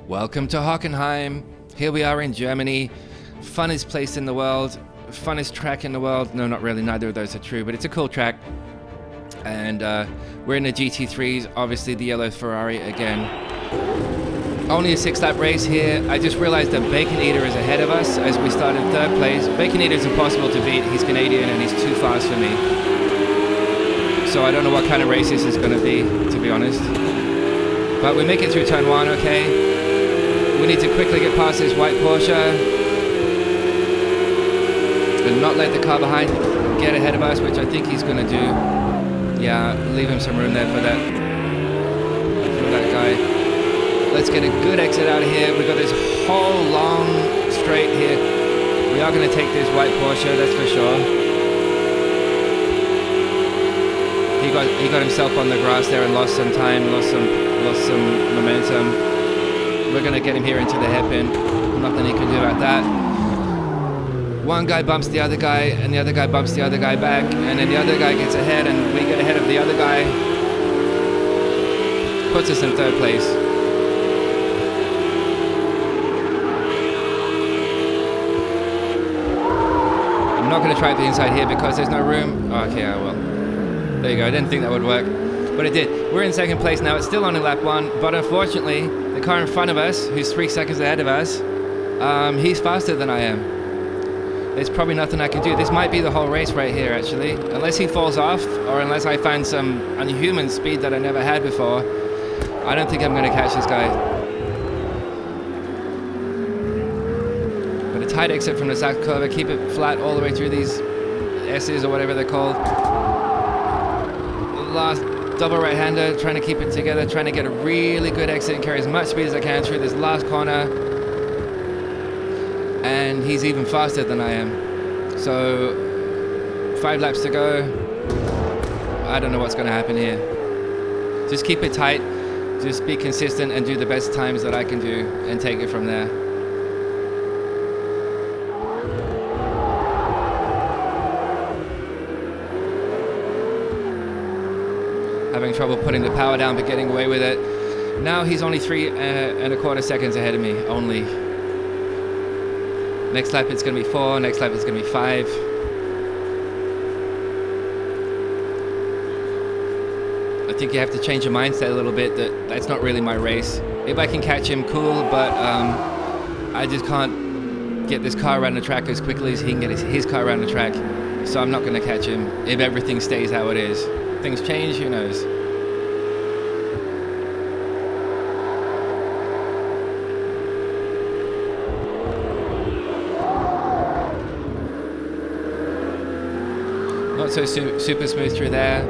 Welcome to Hockenheim. Here we are in Germany. Funnest place in the world. Funnest track in the world. No, not really. Neither of those are true, but it's a cool track. And we're in the GT3s. Obviously the yellow Ferrari again. Only a 6-lap race here. I just realized that Bacon Eater is ahead of us as we start in 3rd place. Bacon Eater is impossible to beat. He's Canadian and he's too fast for me. So I don't know what kind of race this is going to be honest. But we make it through turn 1, okay? We need to quickly get past this white Porsche and not let the car behind get ahead of us, which I think he's going to do. Yeah, leave him some room there for that guy. Let's get a good exit out of here. We've got this whole long straight here. We are going to take this white Porsche, that's for sure. He got himself on the grass there and lost some time, lost some momentum. We're going to get him here into the hairpin. Nothing he can do about that. One guy bumps the other guy, and the other guy bumps the other guy back, and then the other guy gets ahead, and we get ahead of the other guy. Puts us in 3rd place. I'm not going to try the inside here because there's no room. Oh, okay, I will. There you go. I didn't think that would work, but it did. We're in 2nd place now. It's still only lap 1, but unfortunately, the car in front of us, who's 3 seconds ahead of us, he's faster than I am. There's probably nothing I can do. This might be the whole race right here, actually. Unless he falls off, or unless I find some unhuman speed that I never had before, I don't think I'm going to catch this guy. But a tight exit from the Sachs curve. Keep it flat all the way through these S's or whatever they're called. Last double right-hander, trying to keep it together, trying to get a really good exit and carry as much speed as I can through this last corner. And he's even faster than I am. So 5 laps to go. I don't know what's going to happen here. Just keep it tight, just be consistent and do the best times that I can do and take it from there. Having trouble putting the power down but getting away with it. Now he's only 3.25 seconds ahead of me, only. Next lap it's going to be 4, next lap it's going to be 5. I think you have to change your mindset a little bit that that's not really my race. If I can catch him, cool, but I just can't get this car around the track as quickly as he can get his car around the track. So I'm not going to catch him if everything stays how it is. Things change, who knows? Not so super smooth through there.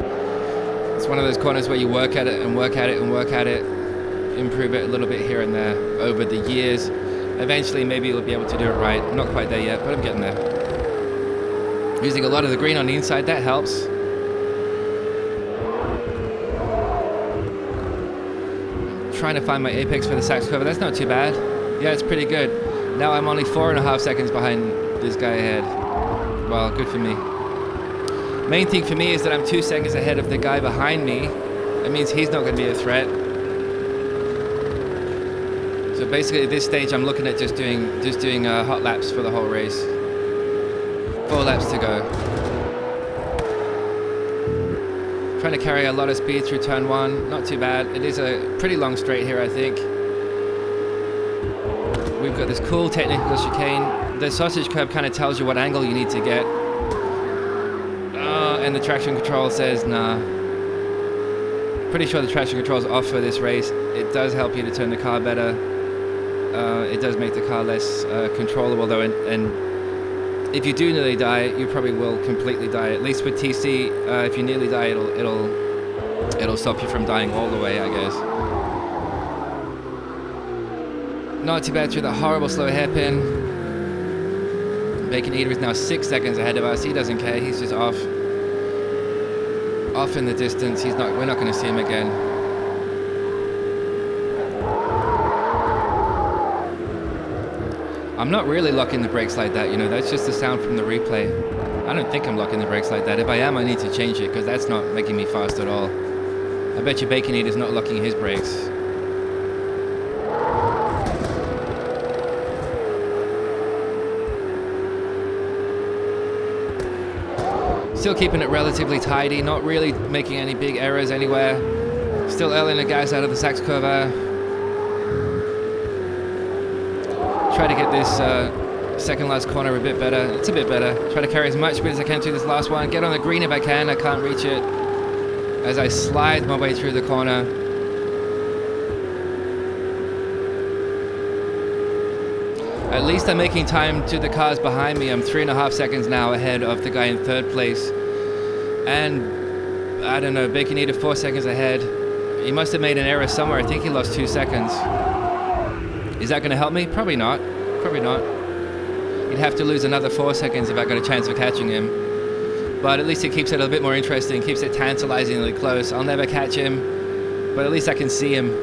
It's one of those corners where you work at it and work at it and work at it, improve it a little bit here and there over the years. Eventually maybe you'll be able to do it right. I'm not quite there yet, but I'm getting there. Using a lot of the green on the inside, that helps. Trying to find my apex for the Sachs curve. That's not too bad. Yeah, it's pretty good. Now I'm only 4.5 seconds behind this guy ahead. Well, good for me. Main thing for me is that I'm 2 seconds ahead of the guy behind me. That means he's not going to be a threat. So basically at this stage I'm looking at just doing hot laps for the whole race. 4 laps to go. Trying to carry a lot of speed through turn 1, not too bad. It is a pretty long straight here, I think. We've got this cool technical chicane. The sausage curb kind of tells you what angle you need to get. And the traction control says nah. Pretty sure the traction control is off for this race. It does help you to turn the car better. It does make the car less controllable though, and if you do nearly die, you probably will completely die. At least with TC, if you nearly die, it'll stop you from dying all the way, I guess. Not too bad through the horrible slow hairpin. Bacon Eater is now 6 seconds ahead of us. He doesn't care. He's just off in the distance. We're not going to see him again. I'm not really locking the brakes like that, you know, that's just the sound from the replay. I don't think I'm locking the brakes like that. If I am, I need to change it, because that's not making me fast at all. I bet you Bacon Eater's not locking his brakes. Still keeping it relatively tidy, not really making any big errors anywhere. Still early the guys out of the Sachs cover. Try to get this second last corner a bit better. It's a bit better. Try to carry as much speed as I can through this last one. Get on the green if I can. I can't reach it as I slide my way through the corner. At least I'm making time to the cars behind me. I'm 3.5 seconds now ahead of the guy in third place. And I don't know, Baconita 4 seconds ahead. He must have made an error somewhere. I think he lost 2 seconds. Is that going to help me? Probably not. Probably not. He'd have to lose another 4 seconds if I got a chance of catching him. But at least it keeps it a bit more interesting, keeps it tantalizingly close. I'll never catch him, but at least I can see him.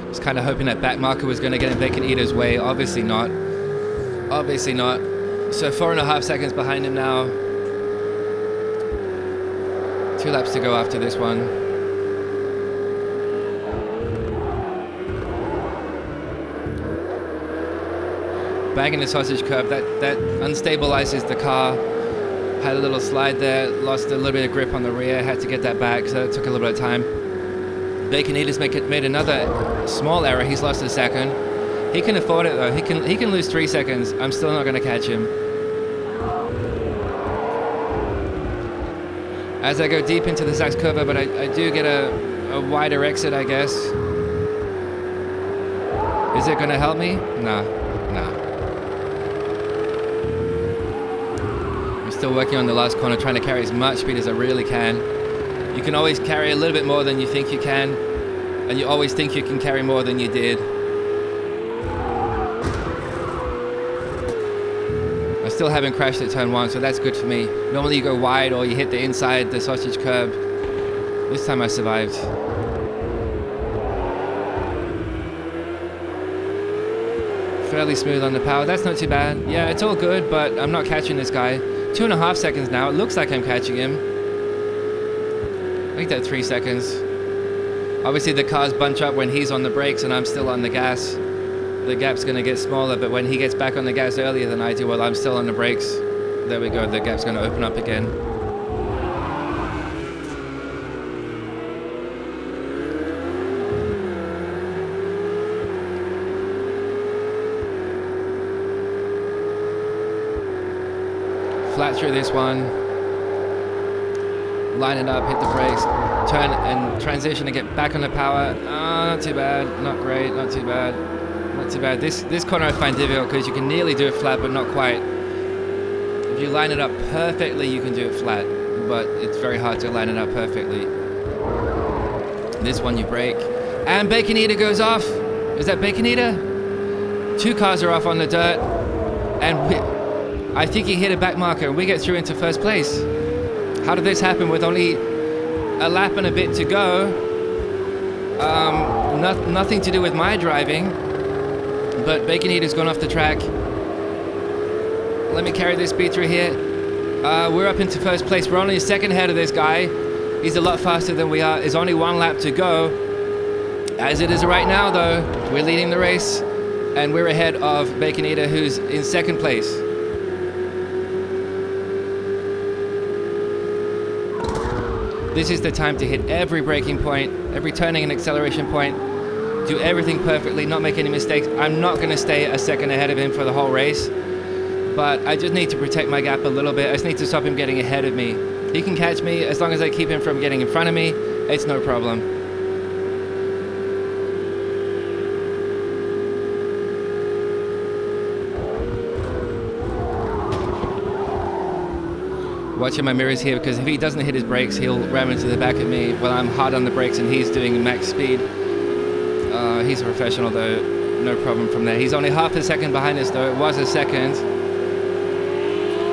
Just kind of hoping that back marker was going to get in Baconita's way. Obviously not. Obviously not. So 4.5 seconds behind him now. 2 laps to go after this one. Banging the sausage curb, that unstabilizes the car. Had a little slide there, lost a little bit of grip on the rear, had to get that back, so that took a little bit of time. Baconita's made another small error, he's lost a second. He can afford it though, he can lose 3 seconds, I'm still not going to catch him. As I go deep into the Sachs cover, but I do get a wider exit, I guess. Is it going to help me? Nah. I'm still working on the last corner, trying to carry as much speed as I really can. You can always carry a little bit more than you think you can, and you always think you can carry more than you did. Still haven't crashed at turn 1, so that's good for me. Normally you go wide or you hit the inside, the sausage curb. This time I survived. Fairly smooth on the power, that's not too bad. Yeah, it's all good, but I'm not catching this guy. 2.5 seconds now, it looks like I'm catching him. I think that's 3 seconds. Obviously the cars bunch up when he's on the brakes and I'm still on the gas. The gap's going to get smaller, but when he gets back on the gas earlier than I do, while I'm still on the brakes, there we go, the gap's going to open up again. Flat through this one. Line it up, hit the brakes, turn and transition and get back on the power. Not too bad, not great, not too bad. Not too bad. This corner I find difficult because you can nearly do it flat, but not quite. If you line it up perfectly, you can do it flat, but it's very hard to line it up perfectly. This one you brake, and Baconita goes off. Is that Baconita? 2 cars are off on the dirt, and I think he hit a back marker, and we get through into first place. How did this happen with only a lap and a bit to go? Nothing to do with my driving. But Baconita's gone off the track. Let me carry this speed through here. We're up into first place. We're only a second ahead of this guy. He's a lot faster than we are. There's only 1 lap to go. As it is right now, though, we're leading the race. And we're ahead of Baconita, who's in second place. This is the time to hit every braking point, every turning and acceleration point. Do everything perfectly, not make any mistakes. I'm not going to stay a second ahead of him for the whole race, but I just need to protect my gap a little bit. I just need to stop him getting ahead of me. He can catch me as long as I keep him from getting in front of me. It's no problem. Watching my mirrors here, because if he doesn't hit his brakes, he'll ram into the back of me while I'm hard on the brakes and he's doing max speed. He's a professional though, no problem from there. He's only half a second behind us though, it was a second.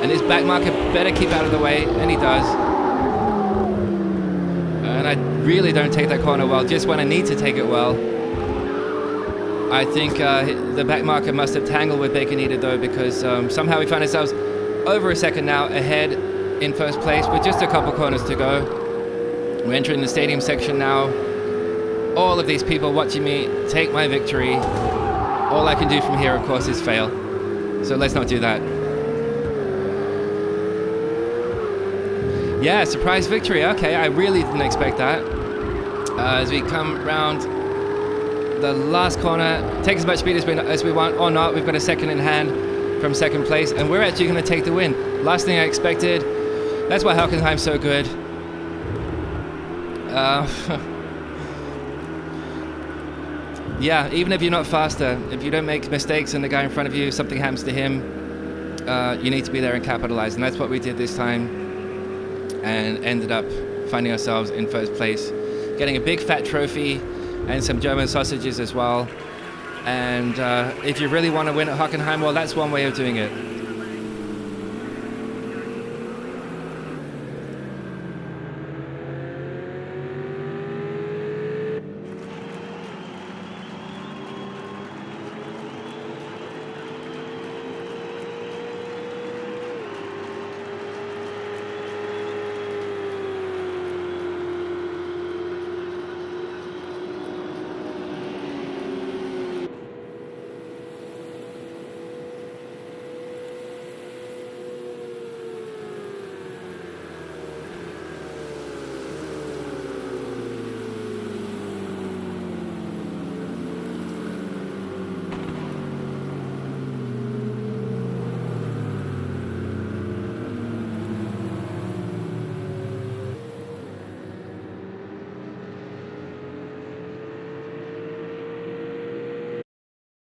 And his back marker better keep out of the way, and he does. And I really don't take that corner well, just when I need to take it well. I think the back marker must have tangled with Baconita though, because somehow we find ourselves over a second now ahead in first place with just a couple corners to go. We're entering the stadium section now. All of these people watching me take my victory. All I can do from here, of course, is fail. So let's not do that. Yeah, surprise victory. Okay, I really didn't expect that. As we come round the last corner, take as much speed as we want or not. We've got a second in hand from second place, and we're actually going to take the win. Last thing I expected. That's why Hockenheim's so good. Yeah, even if you're not faster, if you don't make mistakes and the guy in front of you, something happens to him, you need to be there and capitalize. And that's what we did this time, and ended up finding ourselves in first place, getting a big fat trophy and some German sausages as well. And if you really want to win at Hockenheim, well, that's one way of doing it.